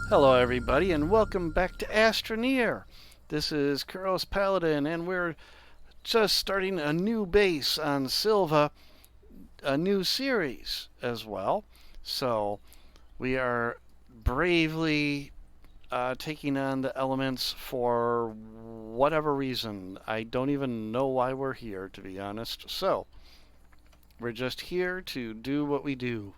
Hello, everybody, and welcome back to Astroneer. This is Kuros Paladin, and we're just starting a new base on Silva, a new series as well. So we are bravely taking on the elements for whatever reason. I don't even know why we're here, to be honest. So we're just here to do what we do.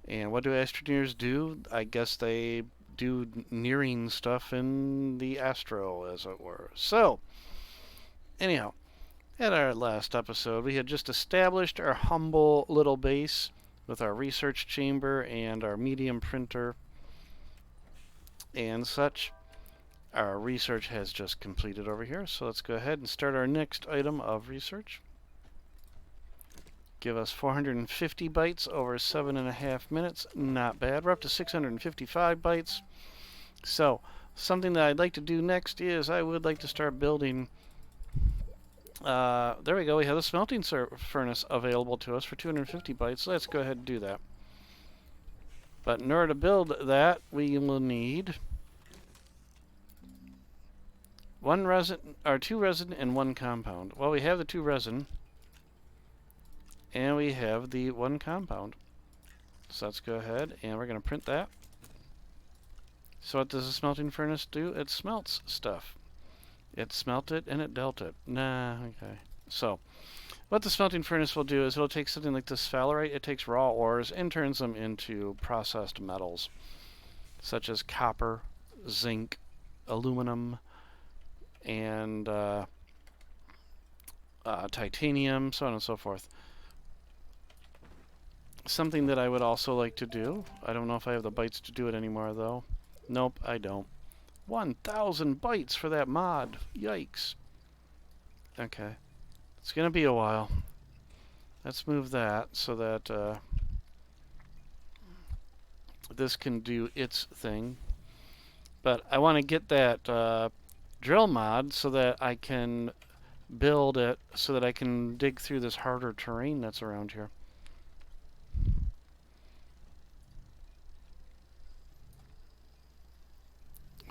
And what do astroneers do? I guess they do nearing stuff in the astro, as it were. So, anyhow, at our last episode, we had just established our humble little base with our research chamber and our medium printer and such. Our research has just completed over here, so let's go ahead and start our next item of research. Give us 450 bytes over 7.5 minutes. Not bad. We're up to 655 bytes. So, something that I'd like to do next is I would like to start building. There we go. We have the smelting furnace available to us for 250 bytes. Let's go ahead and do that. But in order to build that, we will need one resin, or 2 resin and 1 compound. Well, we have the 2 resin, and we have the 1 compound. So let's go ahead and we're going to print that. So what does the smelting furnace do? It smelts stuff. It smelt it and it dealt it. Nah, okay. So what the smelting furnace will do is it'll take something like this sphalerite, it takes raw ores and turns them into processed metals, such as copper, zinc, aluminum, and titanium, so on and so forth. Something that I would also like to do, I don't know if I have the bytes to do it anymore though. Nope, I don't. 1,000 bytes for that mod. Yikes. Okay. It's going to be a while. Let's move that so that this can do its thing. But I want to get that drill mod so that I can build it so that I can dig through this harder terrain that's around here.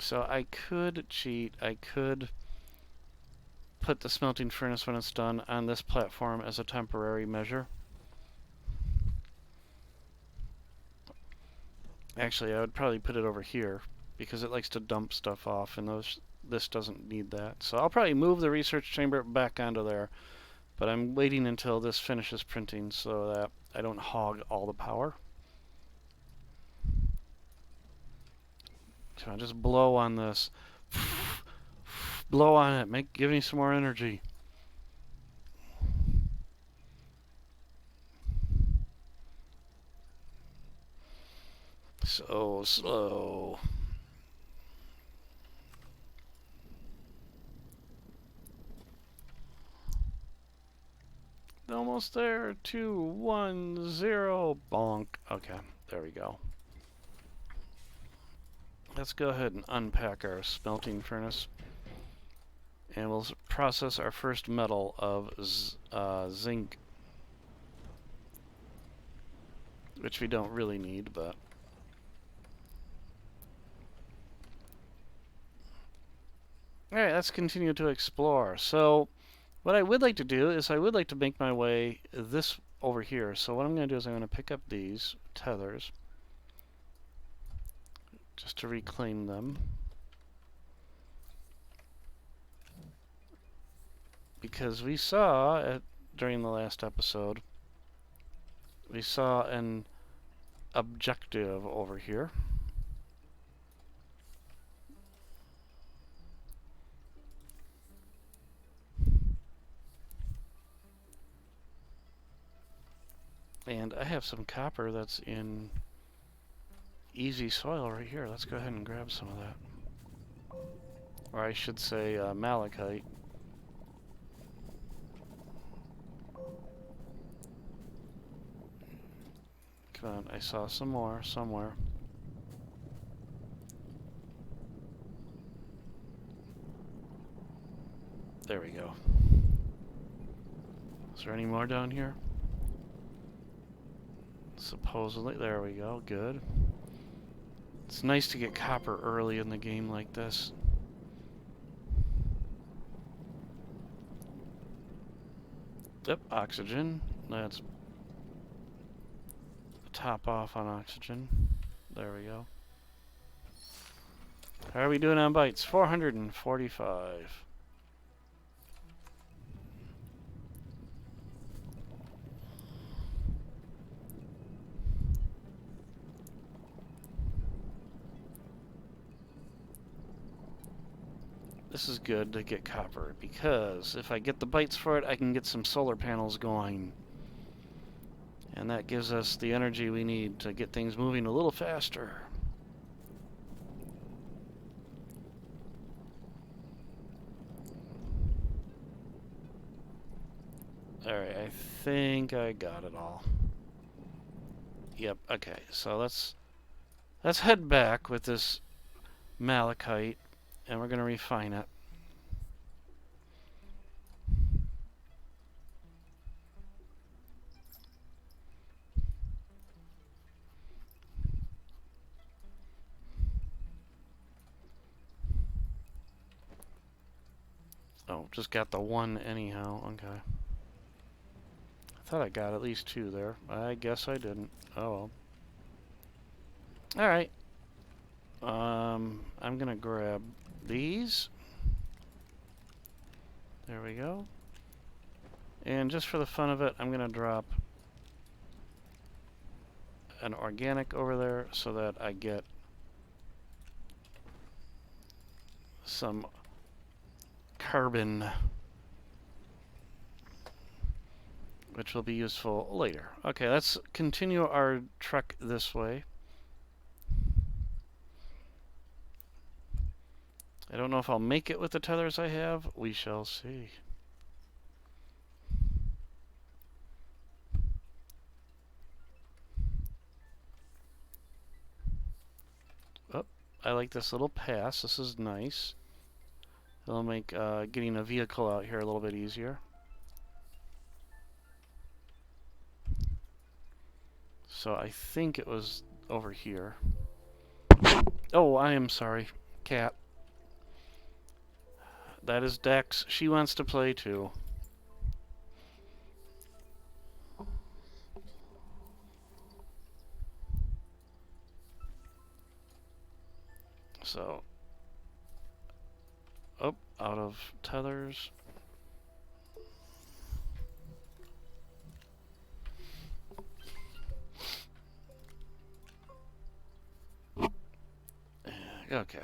So I could cheat. I could put the smelting furnace when it's done on this platform as a temporary measure. Actually, I would probably put it over here because it likes to dump stuff off, and this doesn't need that. So I'll probably move the research chamber back onto there, but I'm waiting until this finishes printing so that I don't hog all the power. So I'll just blow on this. Blow on it. Give me some more energy. So slow. Almost there. 2, 1, 0. Bonk. Okay, there we go. Let's go ahead and unpack our smelting furnace. And we'll process our first metal of zinc. Which we don't really need, but... Alright, let's continue to explore. So, what I would like to do is I would like to make my way this over here. So what I'm going to do is I'm going to pick up these tethers just to reclaim them. Because we saw, during the last episode, we saw an objective over here. And I have some copper that's in easy soil right here. Let's go ahead and grab some of that. Or I should say malachite. Come on, I saw some more somewhere. There we go. Is there any more down here? Supposedly. There we go. Good. It's nice to get copper early in the game like this. Yep, oxygen. Let's top off on oxygen. There we go. How are we doing on bites? 445. This is good to get copper, because if I get the bites for it, I can get some solar panels going. And that gives us the energy we need to get things moving a little faster. Alright, I think I got it all. Yep, okay, so let's head back with this malachite, and we're going to refine it. Oh, just got the one anyhow. Okay. I thought I got at least two there. I guess I didn't. Oh well. Alright. I'm gonna grab these. There we go. And just for the fun of it, I'm gonna drop an organic over there so that I get some carbon, which will be useful later. Okay, let's continue our trek this way. I don't know if I'll make it with the tethers I have. We shall see. Oh, I like this little pass. This is nice. It'll make getting a vehicle out here a little bit easier. So I think it was over here. Oh, I am sorry. Cat. That is Dex. She wants to play too. So, oh, out of tethers. Okay.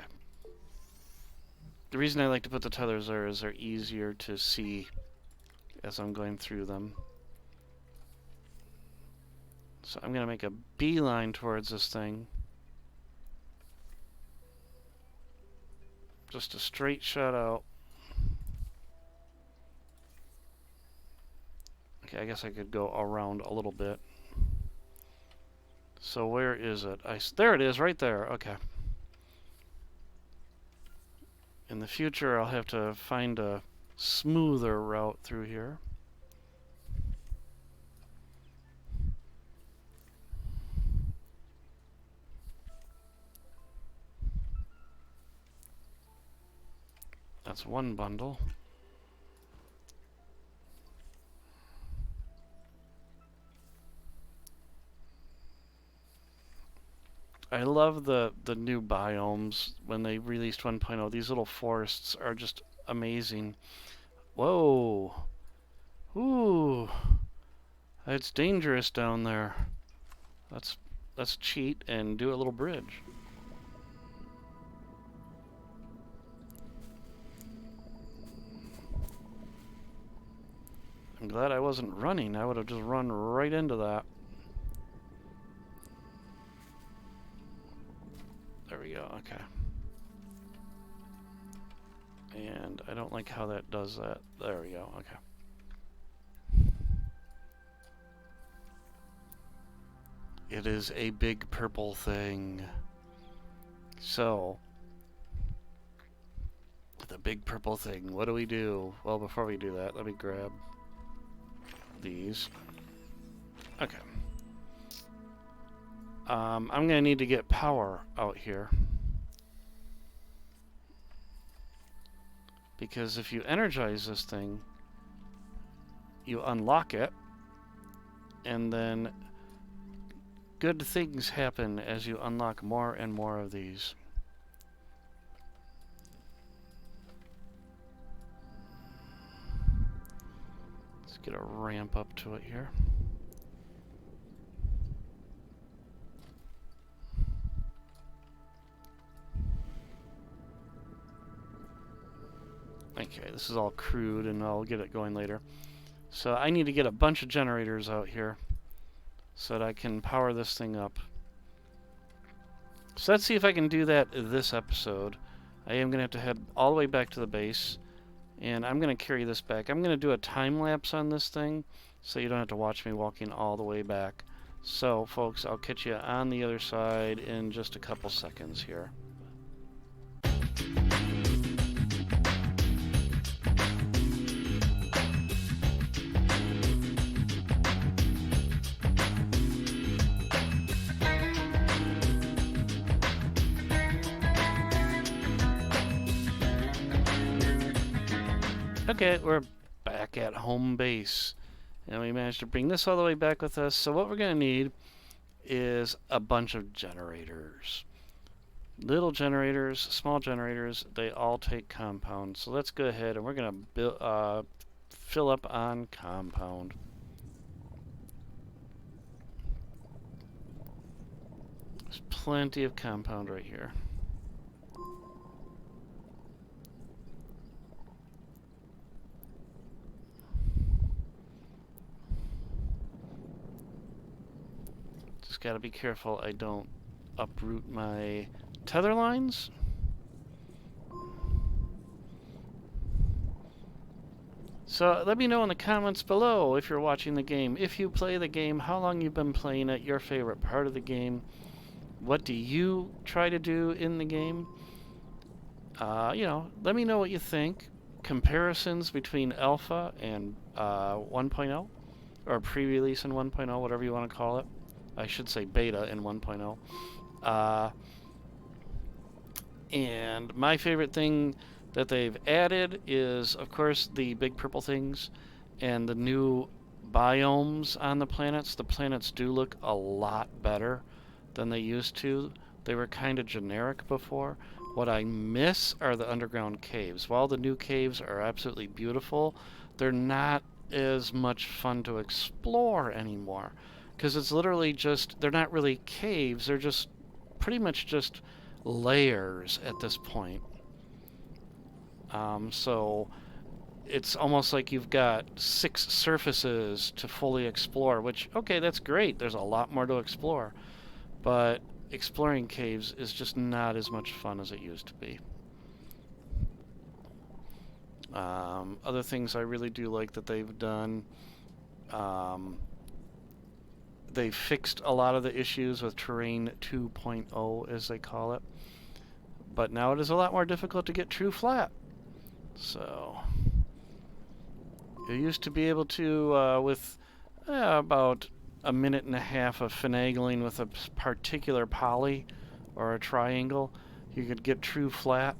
The reason I like to put the tethers there is they're easier to see as I'm going through them. So I'm going to make a beeline towards this thing. Just a straight shot out. Okay, I guess I could go around a little bit. So where is it? There it is, right there. Okay. In the future, I'll have to find a smoother route through here. That's one bundle. I love the new biomes when they released 1.0. These little forests are just amazing. Whoa. Ooh. It's dangerous down there. Let's cheat and do a little bridge. I'm glad I wasn't running. I would have just run right into that. There we go, okay. And I don't like how that does that. There we go, okay. It is a big purple thing. So, the big purple thing, what do we do? Well, before we do that, let me grab these. Okay. I'm going to need to get power out here. Because if you energize this thing, you unlock it, and then good things happen as you unlock more and more of these. Let's get a ramp up to it here. Okay, this is all crude, and I'll get it going later. So I need to get a bunch of generators out here so that I can power this thing up. So let's see if I can do that this episode. I am going to have to head all the way back to the base, and I'm going to carry this back. I'm going to do a time lapse on this thing so you don't have to watch me walking all the way back. So, folks, I'll catch you on the other side in just a couple seconds here. Okay, we're back at home base, and we managed to bring this all the way back with us. So what we're going to need is a bunch of generators. Little generators, small generators, they all take compound. So let's go ahead and we're going to fill up on compound. There's plenty of compound right here. Just gotta be careful I don't uproot my tether lines. So let me know in the comments below if you're watching the game, if you play the game, how long you've been playing it, your favorite part of the game. What do you try to do in the game? Let me know what you think. Comparisons between Alpha and 1.0, or pre-release and 1.0, whatever you want to call it. I should say beta and 1.0. And my favorite thing that they've added is, of course, the big purple things and the new biomes on the planets. The planets do look a lot better than they used to. They were kind of generic before. What I miss are the underground caves. While the new caves are absolutely beautiful, they're not as much fun to explore anymore. Because it's literally just, they're not really caves, they're just pretty much just layers at this point. So it's almost like you've got 6 surfaces to fully explore, which, okay, that's great. There's a lot more to explore. But exploring caves is just not as much fun as it used to be. Other things I really do like that they've done, they fixed a lot of the issues with Terrain 2.0, as they call it. But now it is a lot more difficult to get true flat. So you used to be able to, with about a minute and a half of finagling with a particular poly or a triangle, you could get true flat.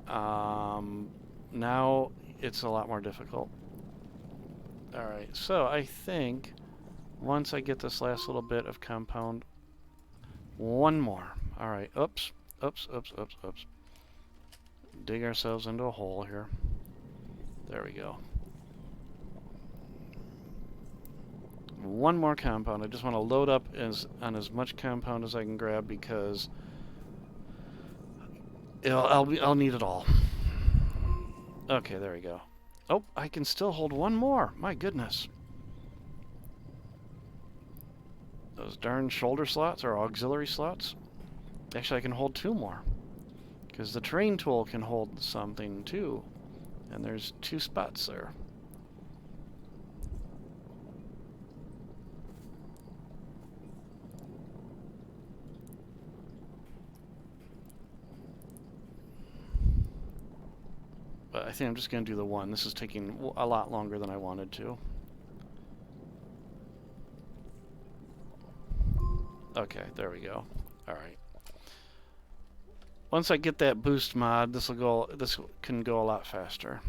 Now it's a lot more difficult. Alright, so I think once I get this last little bit of compound, one more. Alright, oops. Dig ourselves into a hole here. There we go. One more compound. I just want to load up on as much compound as I can grab because I'll need it all. Okay, there we go. Oh, I can still hold one more. My goodness. Those darn shoulder slots or auxiliary slots. Actually, I can hold 2 more. Because the terrain tool can hold something too. And there's 2 spots there. But I think I'm just going to do the one. This is taking a lot longer than I wanted to. Okay, there we go. All right. Once I get that boost mod, this can go a lot faster.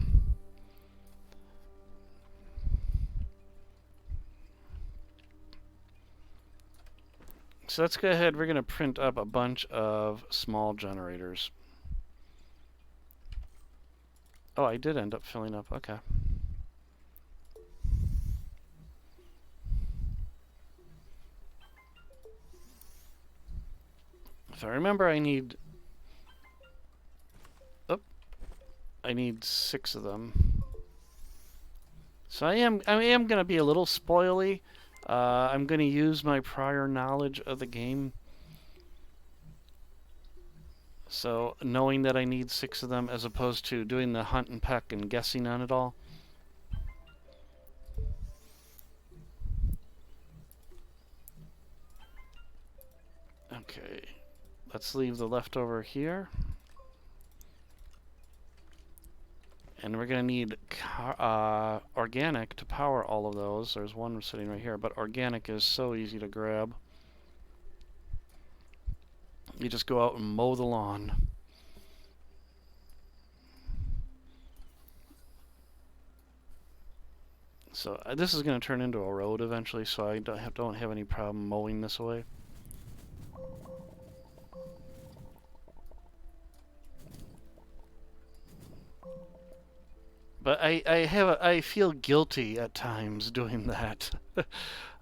So let's go ahead. We're going to print up a bunch of small generators. Oh, I did end up filling up. Okay. If I remember, I need 6 of them. So I am going to be a little spoily. I'm going to use my prior knowledge of the game. So knowing that I need 6 of them as opposed to doing the hunt and peck and guessing on it all. Okay, let's leave the leftover here. And we're going to need organic to power all of those. There's one sitting right here, but organic is so easy to grab. You just go out and mow the lawn. So this is going to turn into a road eventually, so I don't have any problem mowing this away. But I feel guilty at times doing that.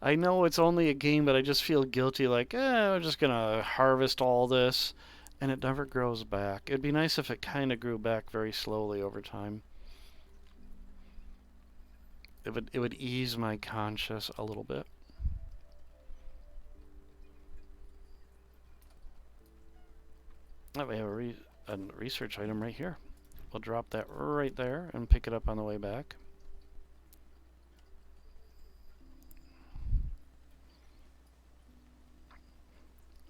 I know it's only a game, but I just feel guilty, like, I'm just gonna harvest all this, and it never grows back. It'd be nice if it kind of grew back very slowly over time. It would ease my conscience a little bit. Oh, we have a research item right here. We'll drop that right there and pick it up on the way back.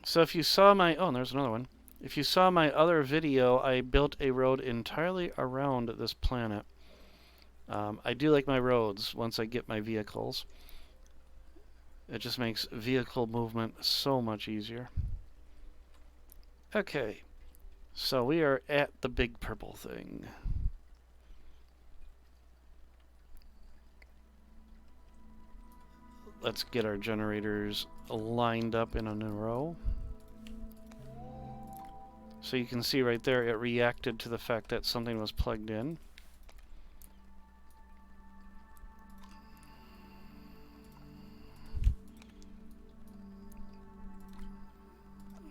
So if you saw my... Oh, and there's another one. If you saw my other video, I built a road entirely around this planet. I do like my roads once I get my vehicles. It just makes vehicle movement so much easier. Okay, so we are at the big purple thing. Let's get our generators lined up in a row. So you can see right there it reacted to the fact that something was plugged in.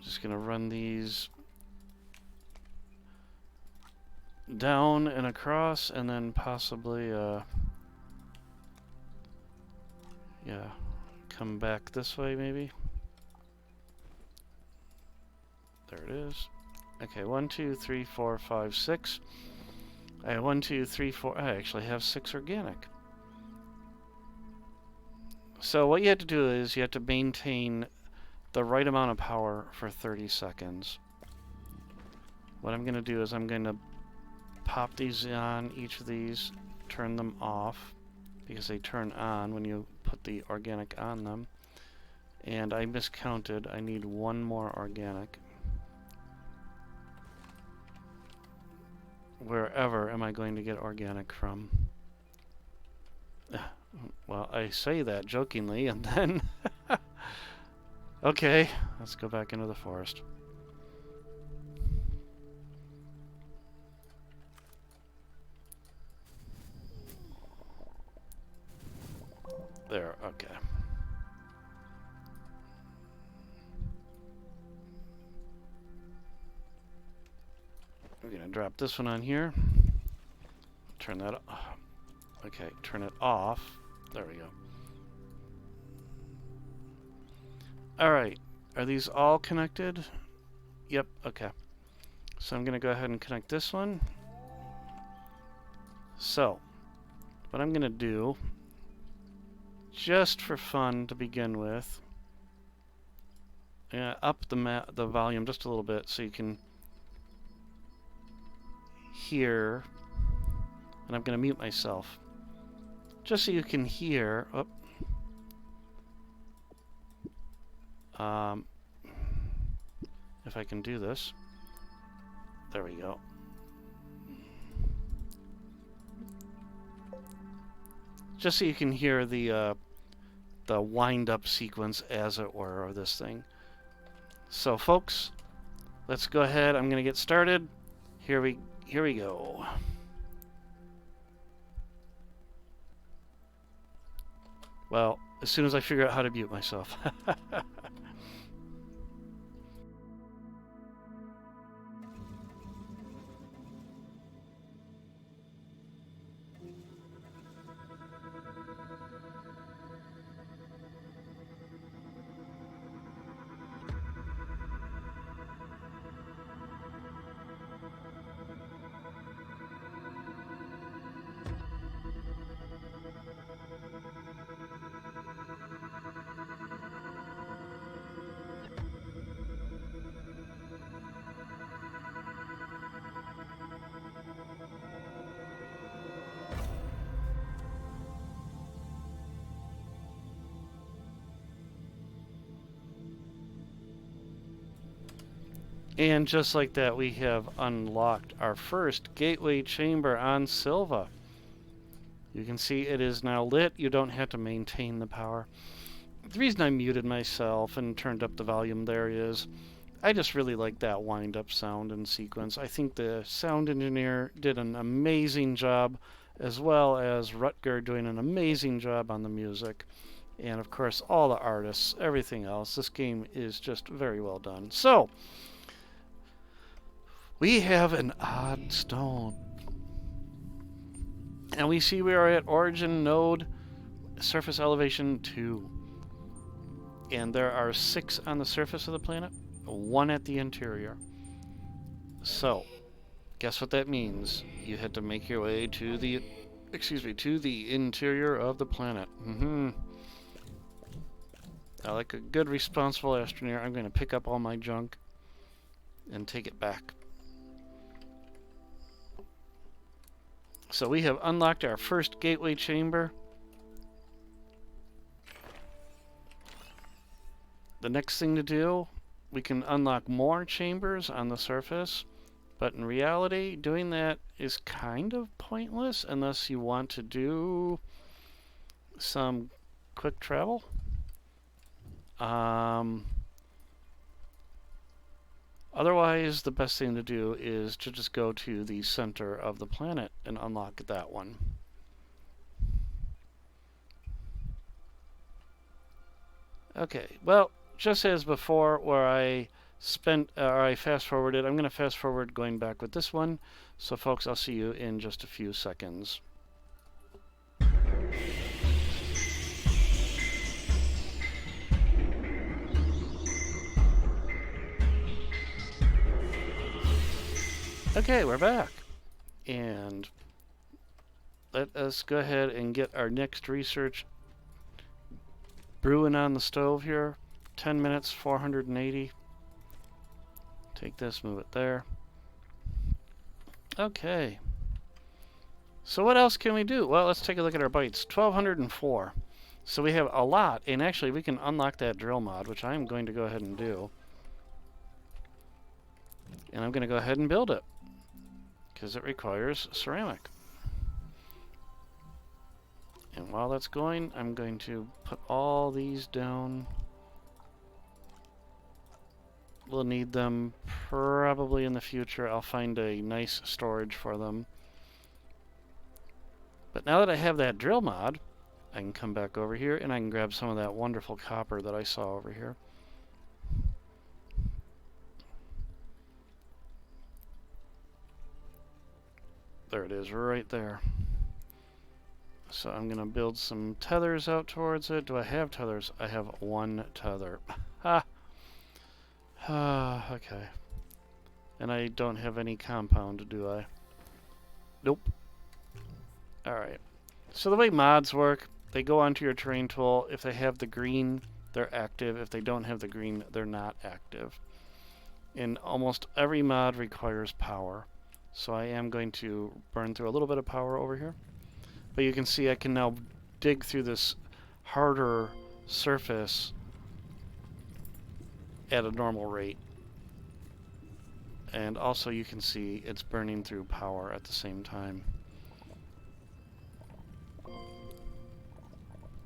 Just gonna run these down and across, and then possibly yeah, come back this way maybe. There it is. Okay, 1, 2, 3, 4, 5, 6. I have 1, 2, 3, 4. I actually have 6 organic. So what you have to do is you have to maintain the right amount of power for 30 seconds. What I'm going to do is I'm going to pop these on, each of these, turn them off, because they turn on when you put the organic on them. And I miscounted. I need 1 more organic. Wherever am I going to get organic from? Well, I say that jokingly, and then... Okay, let's go back into the forest. There, okay. We're gonna drop this one on here. Turn that off. Okay, turn it off. There we go. Alright, are these all connected? Yep, okay. So I'm gonna go ahead and connect this one. So, what I'm gonna do, just for fun to begin with, up the volume just a little bit so you can hear, and I'm going to mute myself just so you can hear. if I can do this. There we go. Just so you can hear the wind-up sequence, as it were, of this thing. So, folks, let's go ahead. I'm going to get started. Here we go. Well, as soon as I figure out how to mute myself. And just like that, we have unlocked our first gateway chamber on Silva. You can see it is now lit. You don't have to maintain the power. The reason I muted myself and turned up the volume there is I just really like that wind-up sound and sequence. I think the sound engineer did an amazing job, as well as Rutger doing an amazing job on the music. And of course, all the artists, everything else. This game is just very well done. So, we have an odd stone. And we see we are at origin node, surface elevation 2. And there are 6 on the surface of the planet, 1 at the interior. So, guess what that means? You had to make your way to the, to the interior of the planet. Now, like a good responsible astroneer, I'm going to pick up all my junk and take it back. So we have unlocked our first gateway chamber. The next thing to do, we can unlock more chambers on the surface, but in reality, doing that is kind of pointless unless you want to do some quick travel. Otherwise, the best thing to do is to just go to the center of the planet and unlock that one. Okay, well, just as before, where I fast forwarded, I'm going to fast forward going back with this one. So, folks, I'll see you in just a few seconds. Okay, we're back. And let us go ahead and get our next research brewing on the stove here. 10 minutes, 480. Take this, move it there. Okay. So what else can we do? Well, let's take a look at our bytes. 1204. So we have a lot, and actually we can unlock that drill mod, which I'm going to go ahead and do. And I'm going to go ahead and build it, because it requires ceramic. And while that's going, I'm going to put all these down. We'll need them probably in the future. I'll find a nice storage for them. But now that I have that drill mod, I can come back over here and I can grab some of that wonderful copper that I saw over here. There it is, right there. So I'm going to build some tethers out towards it. Do I have tethers? I have 1 tether. Ha! Okay. And I don't have any compound, do I? Nope. Alright. So the way mods work, they go onto your terrain tool. If they have the green, they're active. If they don't have the green, they're not active. And almost every mod requires power. So I am going to burn through a little bit of power over here. But you can see I can now dig through this harder surface at a normal rate. And also you can see it's burning through power at the same time.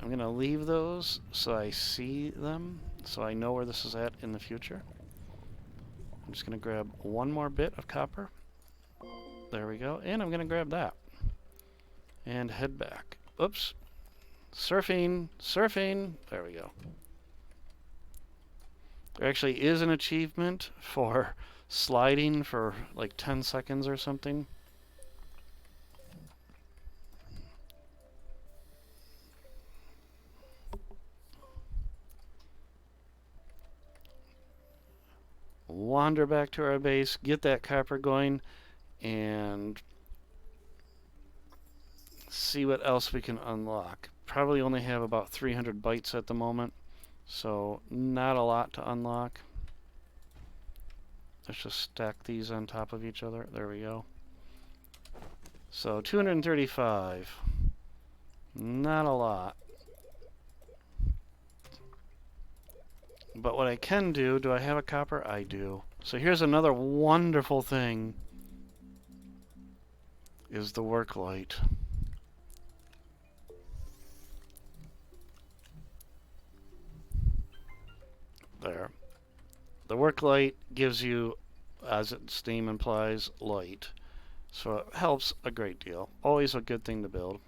I'm going to leave those so I see them, so I know where this is at in the future. I'm just going to grab one more bit of copper. There we go. And I'm going to grab that. And head back. Oops. Surfing. Surfing. There we go. There actually is an achievement for sliding for like 10 seconds or something. Wander back to our base, get that copper going, and see what else we can unlock. Probably only have about 300 bytes at the moment, so not a lot to unlock. Let's just stack these on top of each other. There we go. So 235. Not a lot. But what I can do I have a copper? I do. So here's another wonderful thing, is the work light. There. The work light gives you, as its name implies, light. So it helps a great deal. Always a good thing to build.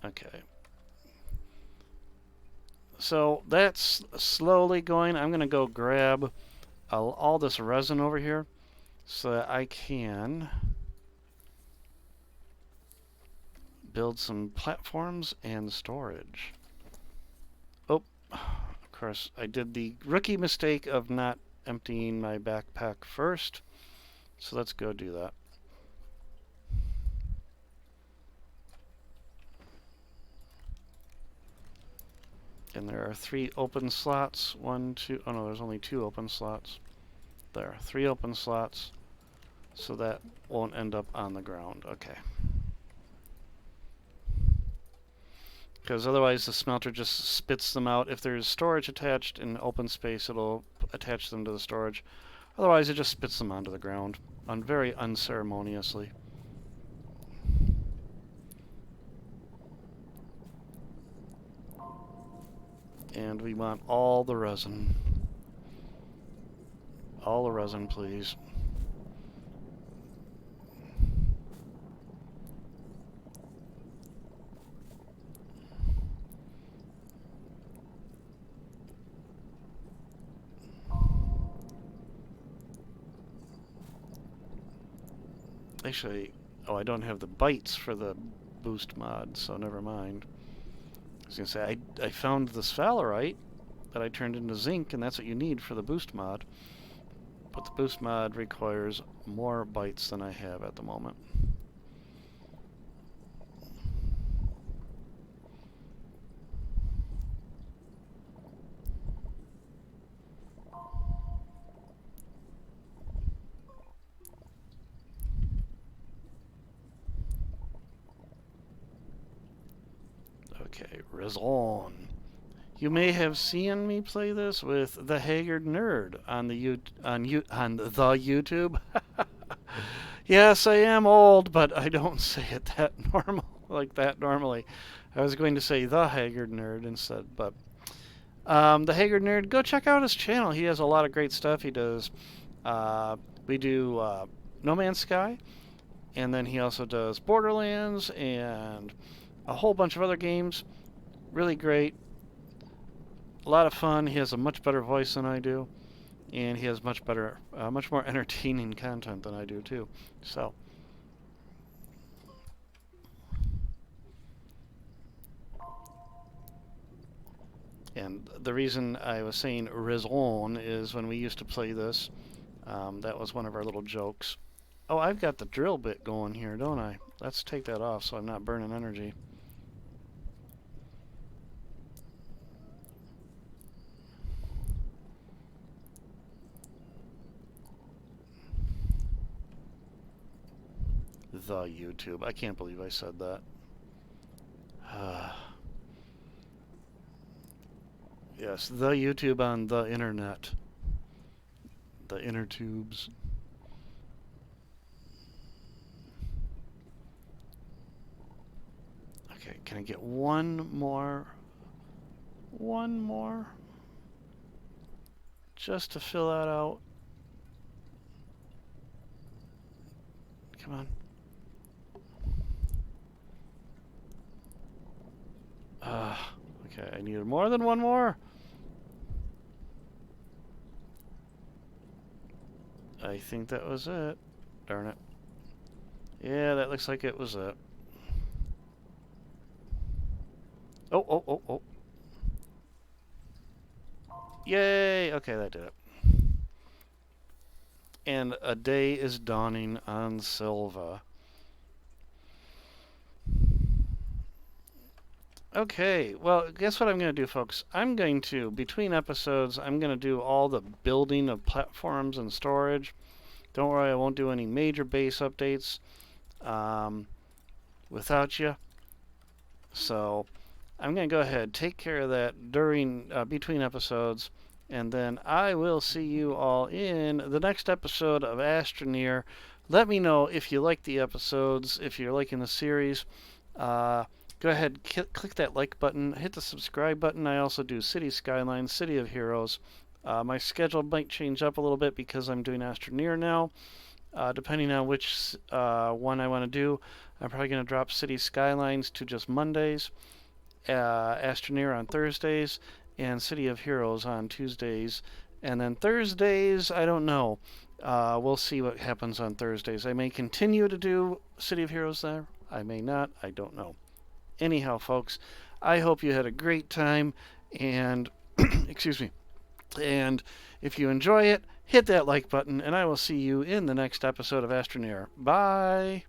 Okay. So that's slowly going. I'm going to go grab all this resin over here so that I can build some platforms and storage. Oh, of course, I did the rookie mistake of not emptying my backpack first. So let's go do that. And there are 3 open slots. 1, 2, oh no, there's only 2 open slots. There, 3 open slots. So that won't end up on the ground. Okay. Because otherwise the smelter just spits them out. If there's storage attached in open space, it'll attach them to the storage. Otherwise it just spits them onto the ground, very unceremoniously. And we want all the resin. All the resin, please. Actually, oh, I don't have the bytes for the boost mod, so never mind. I was going to say, I found the sphalerite that I turned into zinc, and that's what you need for the boost mod. But the boost mod requires more bytes than I have at the moment. Okay, resin. You may have seen me play this with the Haggard Nerd on the YouTube. Yes, I am old, but I don't say it that normally. I was going to say the Haggard Nerd instead, but the Haggard Nerd, go check out his channel. He has a lot of great stuff. He does. We do No Man's Sky, and then he also does Borderlands and a whole bunch of other games. Really great. A lot of fun. He has a much better voice than I do, and he has much more entertaining content than I do too. So, and the reason I was saying resin is when we used to play this, that was one of our little jokes. Oh, I've got the drill bit going here, don't I? Let's take that off so I'm not burning energy. The YouTube. I can't believe I said that. Yes, the YouTube on the internet. the inner tubes. Okay, can I get one more? One more? Just to fill that out. Come on. Okay, I needed more than one more. I think that was it. Darn it. Yeah, that looks like it was it. Oh, oh, oh, oh. Yay! Okay, that did it. And a day is dawning on Silva. Okay, well, guess what I'm going to do, folks? I'm going to, between episodes, I'm going to do all the building of platforms and storage. Don't worry, I won't do any major base updates without you. So I'm going to go ahead, take care of that during between episodes, and then I will see you all in the next episode of Astroneer. Let me know if you like the episodes, if you're liking the series. Go ahead, click that like button, hit the subscribe button. I also do City Skylines, City of Heroes. My schedule might change up a little bit because I'm doing Astroneer now. Depending on which one I want to do, I'm probably going to drop City Skylines to just Mondays, Astroneer on Thursdays, and City of Heroes on Tuesdays. And then Thursdays, I don't know. We'll see what happens on Thursdays. I may continue to do City of Heroes there. I may not. I don't know. Anyhow, folks, I hope you had a great time, and excuse me. And if you enjoy it, hit that like button, and I will see you in the next episode of Astroneer. Bye!